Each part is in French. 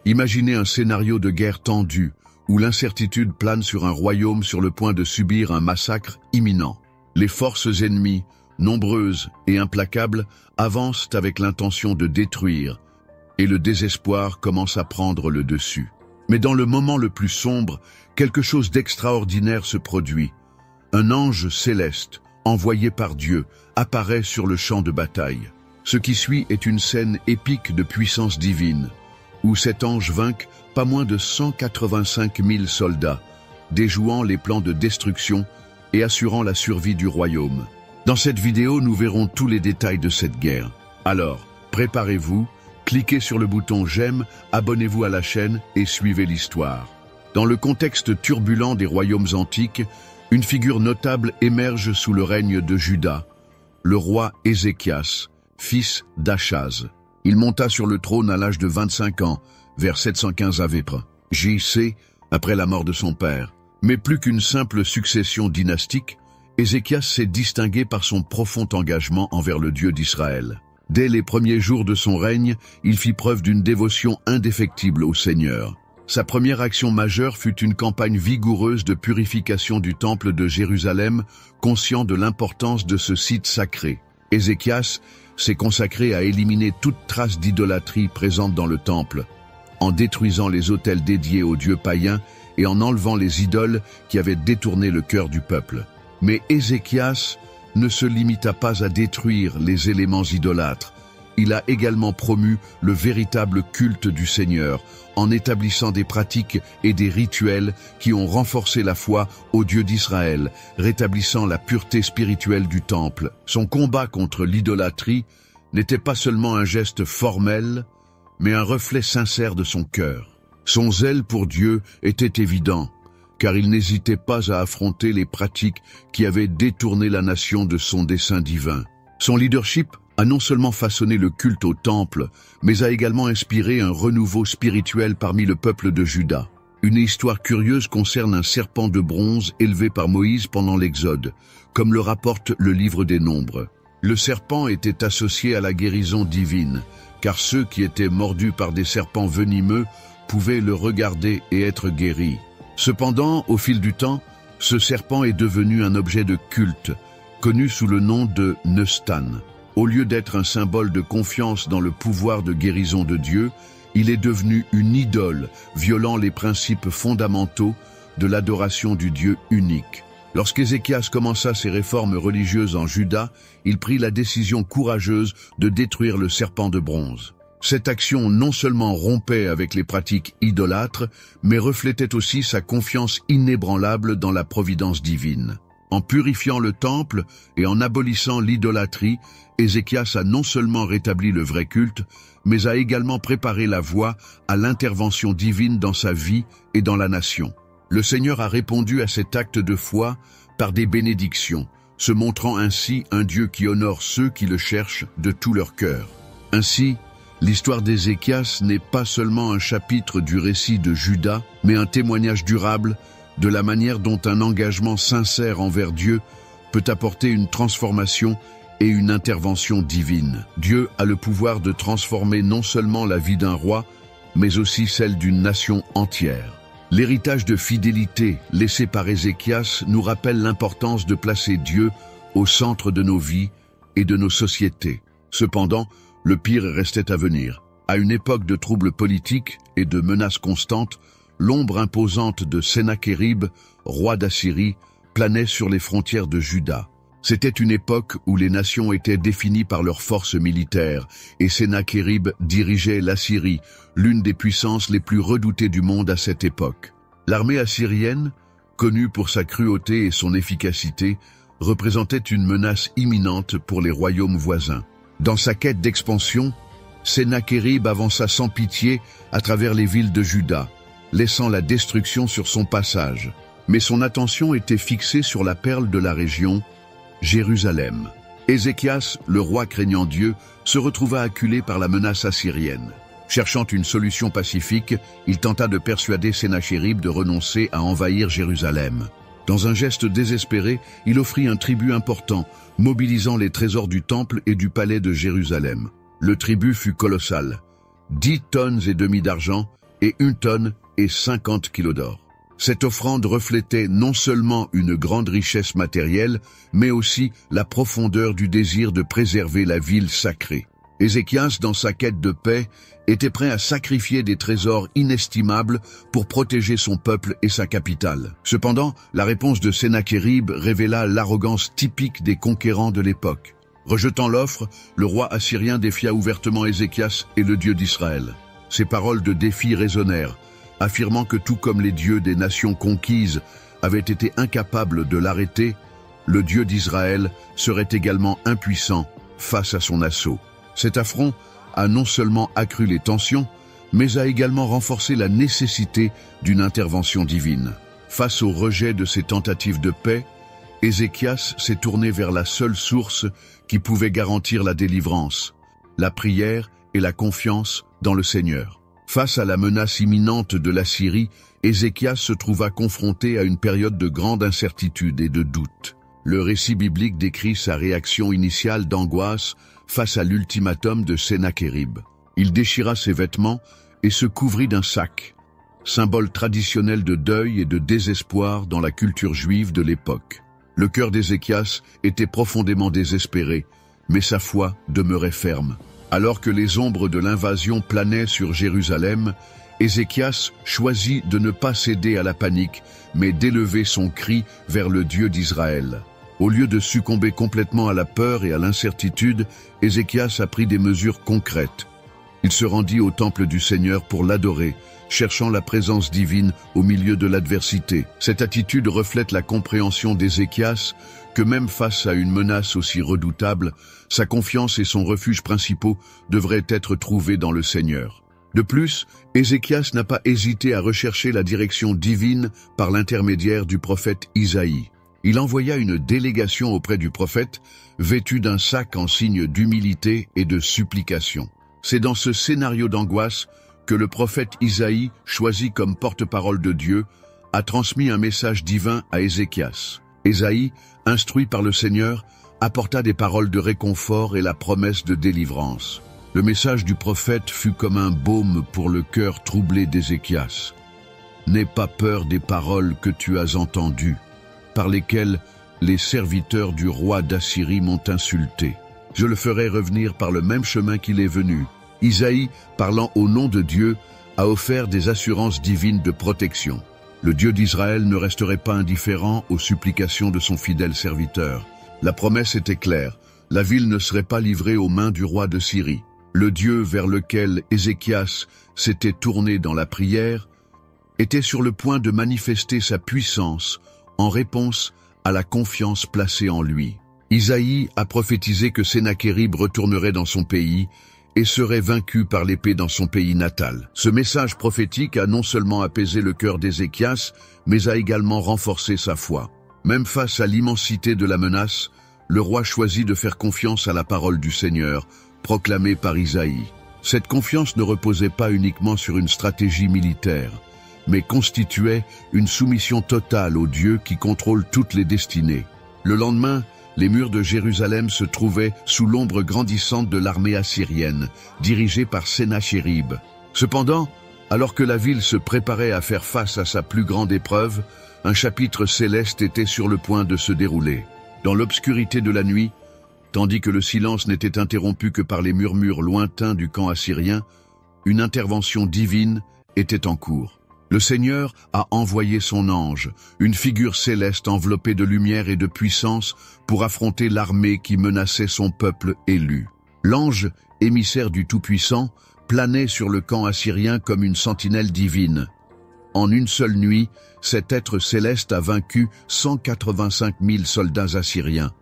Imaginez un scénario de guerre tendue, où l'incertitude plane sur un royaume sur le point de subir un massacre imminent. Les forces ennemies, nombreuses et implacables, avancent avec l'intention de détruire, et le désespoir commence à prendre le dessus. Mais dans le moment le plus sombre, quelque chose d'extraordinaire se produit. Un ange céleste, envoyé par Dieu, apparaît sur le champ de bataille. Ce qui suit est une scène épique de puissance divine, où cet ange vainc pas moins de 185 000 soldats, déjouant les plans de destruction et assurant la survie du royaume. Dans cette vidéo, nous verrons tous les détails de cette guerre. Alors, préparez-vous, cliquez sur le bouton j'aime, abonnez-vous à la chaîne et suivez l'histoire. Dans le contexte turbulent des royaumes antiques, une figure notable émerge sous le règne de Juda, le roi Ézéchias, fils d'Achaz. Il monta sur le trône à l'âge de 25 ans, vers 715 av. J.C., après la mort de son père. Mais plus qu'une simple succession dynastique, Ézéchias s'est distingué par son profond engagement envers le Dieu d'Israël. Dès les premiers jours de son règne, il fit preuve d'une dévotion indéfectible au Seigneur. Sa première action majeure fut une campagne vigoureuse de purification du temple de Jérusalem, conscient de l'importance de ce site sacré. Ézéchias s'est consacré à éliminer toute trace d'idolâtrie présente dans le temple, en détruisant les autels dédiés aux dieux païens et en enlevant les idoles qui avaient détourné le cœur du peuple. Mais Ézéchias ne se limita pas à détruire les éléments idolâtres. Il a également promu le véritable culte du Seigneur, en établissant des pratiques et des rituels qui ont renforcé la foi au Dieu d'Israël, rétablissant la pureté spirituelle du temple. Son combat contre l'idolâtrie n'était pas seulement un geste formel, mais un reflet sincère de son cœur. Son zèle pour Dieu était évident, car il n'hésitait pas à affronter les pratiques qui avaient détourné la nation de son dessein divin. Son leadership a non seulement façonné le culte au temple, mais a également inspiré un renouveau spirituel parmi le peuple de Juda. Une histoire curieuse concerne un serpent de bronze élevé par Moïse pendant l'Exode, comme le rapporte le livre des Nombres. Le serpent était associé à la guérison divine, car ceux qui étaient mordus par des serpents venimeux pouvaient le regarder et être guéris. Cependant, au fil du temps, ce serpent est devenu un objet de culte, connu sous le nom de Neustan. Au lieu d'être un symbole de confiance dans le pouvoir de guérison de Dieu, il est devenu une idole, violant les principes fondamentaux de l'adoration du Dieu unique. Lorsqu'Ézéchias commença ses réformes religieuses en Juda, il prit la décision courageuse de détruire le serpent de bronze. Cette action non seulement rompait avec les pratiques idolâtres, mais reflétait aussi sa confiance inébranlable dans la providence divine. En purifiant le temple et en abolissant l'idolâtrie, Ézéchias a non seulement rétabli le vrai culte, mais a également préparé la voie à l'intervention divine dans sa vie et dans la nation. Le Seigneur a répondu à cet acte de foi par des bénédictions, se montrant ainsi un Dieu qui honore ceux qui le cherchent de tout leur cœur. Ainsi, l'histoire d'Ézéchias n'est pas seulement un chapitre du récit de Juda, mais un témoignage durable de la manière dont un engagement sincère envers Dieu peut apporter une transformation et une intervention divine. Dieu a le pouvoir de transformer non seulement la vie d'un roi, mais aussi celle d'une nation entière. L'héritage de fidélité laissé par Ézéchias nous rappelle l'importance de placer Dieu au centre de nos vies et de nos sociétés. Cependant, le pire restait à venir. À une époque de troubles politiques et de menaces constantes, l'ombre imposante de Sennachérib, roi d'Assyrie, planait sur les frontières de Juda. C'était une époque où les nations étaient définies par leurs forces militaires, et Sennachérib dirigeait l'Assyrie, l'une des puissances les plus redoutées du monde à cette époque. L'armée assyrienne, connue pour sa cruauté et son efficacité, représentait une menace imminente pour les royaumes voisins. Dans sa quête d'expansion, Sennachérib avança sans pitié à travers les villes de Juda, laissant la destruction sur son passage. Mais son attention était fixée sur la perle de la région, Jérusalem. Ézéchias, le roi craignant Dieu, se retrouva acculé par la menace assyrienne. Cherchant une solution pacifique, il tenta de persuader Sennachérib de renoncer à envahir Jérusalem. Dans un geste désespéré, il offrit un tribut important, mobilisant les trésors du temple et du palais de Jérusalem. Le tribut fut colossal. 10 tonnes et demie d'argent et 1 tonne et 50 kilos d'or. Cette offrande reflétait non seulement une grande richesse matérielle, mais aussi la profondeur du désir de préserver la ville sacrée. Ézéchias, dans sa quête de paix, était prêt à sacrifier des trésors inestimables pour protéger son peuple et sa capitale. Cependant, la réponse de Sennachérib révéla l'arrogance typique des conquérants de l'époque. Rejetant l'offre, le roi assyrien défia ouvertement Ézéchias et le Dieu d'Israël. Ses paroles de défi résonnèrent, affirmant que tout comme les dieux des nations conquises avaient été incapables de l'arrêter, le Dieu d'Israël serait également impuissant face à son assaut. Cet affront a non seulement accru les tensions, mais a également renforcé la nécessité d'une intervention divine. Face au rejet de ces tentatives de paix, Ézéchias s'est tourné vers la seule source qui pouvait garantir la délivrance, la prière et la confiance dans le Seigneur. Face à la menace imminente de l'Assyrie, Ézéchias se trouva confronté à une période de grande incertitude et de doute. Le récit biblique décrit sa réaction initiale d'angoisse face à l'ultimatum de Sennachérib. Il déchira ses vêtements et se couvrit d'un sac, symbole traditionnel de deuil et de désespoir dans la culture juive de l'époque. Le cœur d'Ézéchias était profondément désespéré, mais sa foi demeurait ferme. Alors que les ombres de l'invasion planaient sur Jérusalem, Ézéchias choisit de ne pas céder à la panique, mais d'élever son cri vers le Dieu d'Israël. Au lieu de succomber complètement à la peur et à l'incertitude, Ézéchias a pris des mesures concrètes. Il se rendit au temple du Seigneur pour l'adorer, cherchant la présence divine au milieu de l'adversité. Cette attitude reflète la compréhension d'Ézéchias que même face à une menace aussi redoutable, sa confiance et son refuge principaux devraient être trouvés dans le Seigneur. De plus, Ézéchias n'a pas hésité à rechercher la direction divine par l'intermédiaire du prophète Isaïe. Il envoya une délégation auprès du prophète, vêtue d'un sac en signe d'humilité et de supplication. C'est dans ce scénario d'angoisse que le prophète Isaïe, choisi comme porte-parole de Dieu, a transmis un message divin à Ézéchias. Isaïe, instruit par le Seigneur, apporta des paroles de réconfort et la promesse de délivrance. Le message du prophète fut comme un baume pour le cœur troublé d'Ézéchias. « N'aie pas peur des paroles que tu as entendues, par lesquelles les serviteurs du roi d'Assyrie m'ont insulté. Je le ferai revenir par le même chemin qu'il est venu. » Isaïe, parlant au nom de Dieu, a offert des assurances divines de protection. Le Dieu d'Israël ne resterait pas indifférent aux supplications de son fidèle serviteur. La promesse était claire, la ville ne serait pas livrée aux mains du roi de Syrie. Le Dieu vers lequel Ézéchias s'était tourné dans la prière était sur le point de manifester sa puissance en réponse à la confiance placée en lui. Isaïe a prophétisé que Sennachérib retournerait dans son pays et serait vaincu par l'épée dans son pays natal. Ce message prophétique a non seulement apaisé le cœur d'Ézéchias, mais a également renforcé sa foi. Même face à l'immensité de la menace, le roi choisit de faire confiance à la parole du Seigneur, proclamée par Isaïe. Cette confiance ne reposait pas uniquement sur une stratégie militaire, mais constituait une soumission totale au Dieu qui contrôle toutes les destinées. Le lendemain, les murs de Jérusalem se trouvaient sous l'ombre grandissante de l'armée assyrienne, dirigée par Sennachérib. Cependant, alors que la ville se préparait à faire face à sa plus grande épreuve, un chapitre céleste était sur le point de se dérouler. Dans l'obscurité de la nuit, tandis que le silence n'était interrompu que par les murmures lointains du camp assyrien, une intervention divine était en cours. Le Seigneur a envoyé son ange, une figure céleste enveloppée de lumière et de puissance pour affronter l'armée qui menaçait son peuple élu. L'ange, émissaire du Tout-Puissant, planait sur le camp assyrien comme une sentinelle divine. En une seule nuit, cet être céleste a vaincu 185 000 soldats assyriens.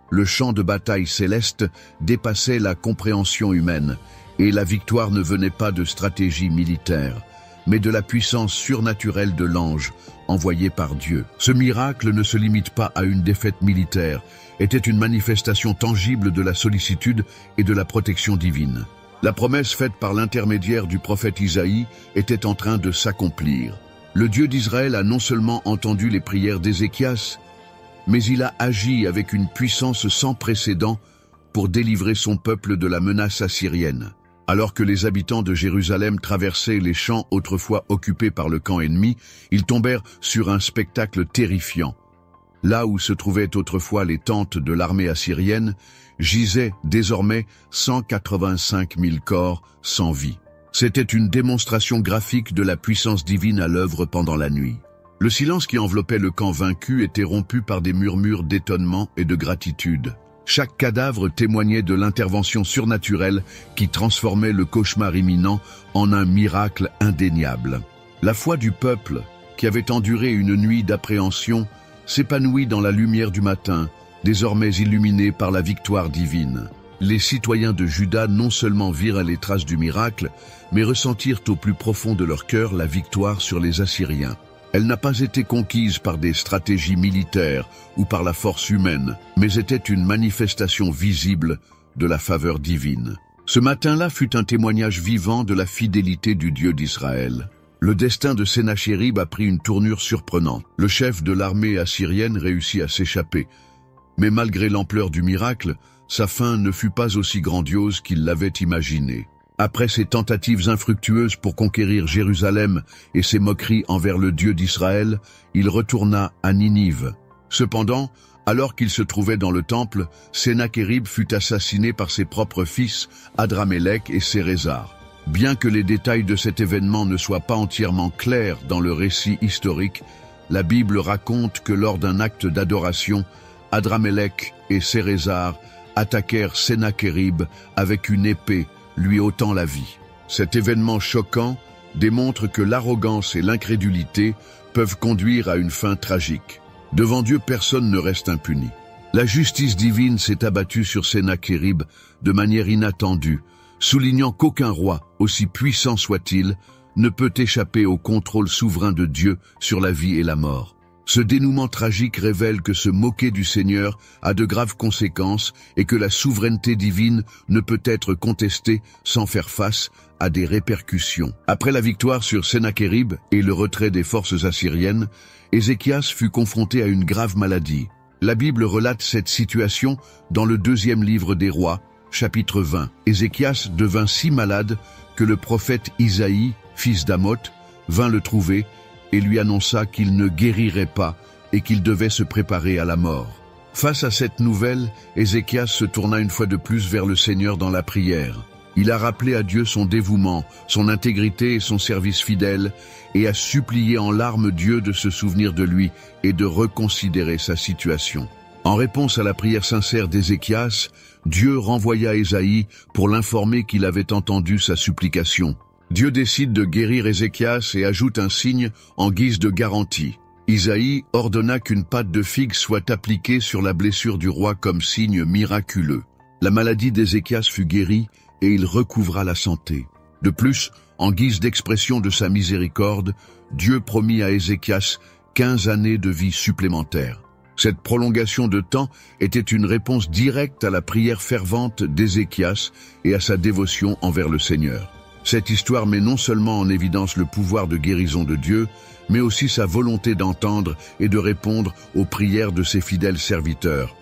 Le champ de bataille céleste dépassait la compréhension humaine, et la victoire ne venait pas de stratégie militaire, mais de la puissance surnaturelle de l'ange envoyé par Dieu. Ce miracle ne se limite pas à une défaite militaire, était une manifestation tangible de la sollicitude et de la protection divine. La promesse faite par l'intermédiaire du prophète Isaïe était en train de s'accomplir. Le Dieu d'Israël a non seulement entendu les prières d'Ézéchias, mais il a agi avec une puissance sans précédent pour délivrer son peuple de la menace assyrienne. Alors que les habitants de Jérusalem traversaient les champs autrefois occupés par le camp ennemi, ils tombèrent sur un spectacle terrifiant. Là où se trouvaient autrefois les tentes de l'armée assyrienne, gisaient désormais 185 000 corps sans vie. C'était une démonstration graphique de la puissance divine à l'œuvre pendant la nuit. Le silence qui enveloppait le camp vaincu était rompu par des murmures d'étonnement et de gratitude. Chaque cadavre témoignait de l'intervention surnaturelle qui transformait le cauchemar imminent en un miracle indéniable. La foi du peuple, qui avait enduré une nuit d'appréhension, s'épanouit dans la lumière du matin, désormais illuminée par la victoire divine. Les citoyens de Juda non seulement virent les traces du miracle, mais ressentirent au plus profond de leur cœur la victoire sur les Assyriens. Elle n'a pas été conquise par des stratégies militaires ou par la force humaine, mais était une manifestation visible de la faveur divine. Ce matin-là fut un témoignage vivant de la fidélité du Dieu d'Israël. Le destin de Sennachérib a pris une tournure surprenante. Le chef de l'armée assyrienne réussit à s'échapper. Mais malgré l'ampleur du miracle, sa fin ne fut pas aussi grandiose qu'il l'avait imaginé. Après ses tentatives infructueuses pour conquérir Jérusalem et ses moqueries envers le Dieu d'Israël, il retourna à Ninive. Cependant, alors qu'il se trouvait dans le temple, Sennachérib fut assassiné par ses propres fils, Adramélec et Sérézar. Bien que les détails de cet événement ne soient pas entièrement clairs dans le récit historique, la Bible raconte que lors d'un acte d'adoration, Adramélec et Sérézar attaquèrent Sennachérib avec une épée, lui ôtant la vie. Cet événement choquant démontre que l'arrogance et l'incrédulité peuvent conduire à une fin tragique. Devant Dieu, personne ne reste impuni. La justice divine s'est abattue sur Sennachérib de manière inattendue, soulignant qu'aucun roi, aussi puissant soit-il, ne peut échapper au contrôle souverain de Dieu sur la vie et la mort. Ce dénouement tragique révèle que se moquer du Seigneur a de graves conséquences et que la souveraineté divine ne peut être contestée sans faire face à des répercussions. Après la victoire sur Sennachérib et le retrait des forces assyriennes, Ézéchias fut confronté à une grave maladie. La Bible relate cette situation dans le 2e livre des Rois, chapitre 20. Ézéchias devint si malade que le prophète Isaïe, fils d'Amoth, vint le trouver et lui annonça qu'il ne guérirait pas et qu'il devait se préparer à la mort. Face à cette nouvelle, Ézéchias se tourna une fois de plus vers le Seigneur dans la prière. Il a rappelé à Dieu son dévouement, son intégrité et son service fidèle, et a supplié en larmes Dieu de se souvenir de lui et de reconsidérer sa situation. En réponse à la prière sincère d'Ézéchias, Dieu renvoya Ésaïe pour l'informer qu'il avait entendu sa supplication. Dieu décide de guérir Ézéchias et ajoute un signe en guise de garantie. Isaïe ordonna qu'une pâte de figue soit appliquée sur la blessure du roi comme signe miraculeux. La maladie d'Ézéchias fut guérie et il recouvra la santé. De plus, en guise d'expression de sa miséricorde, Dieu promit à Ézéchias 15 années de vie supplémentaires. Cette prolongation de temps était une réponse directe à la prière fervente d'Ézéchias et à sa dévotion envers le Seigneur. Cette histoire met non seulement en évidence le pouvoir de guérison de Dieu, mais aussi sa volonté d'entendre et de répondre aux prières de ses fidèles serviteurs.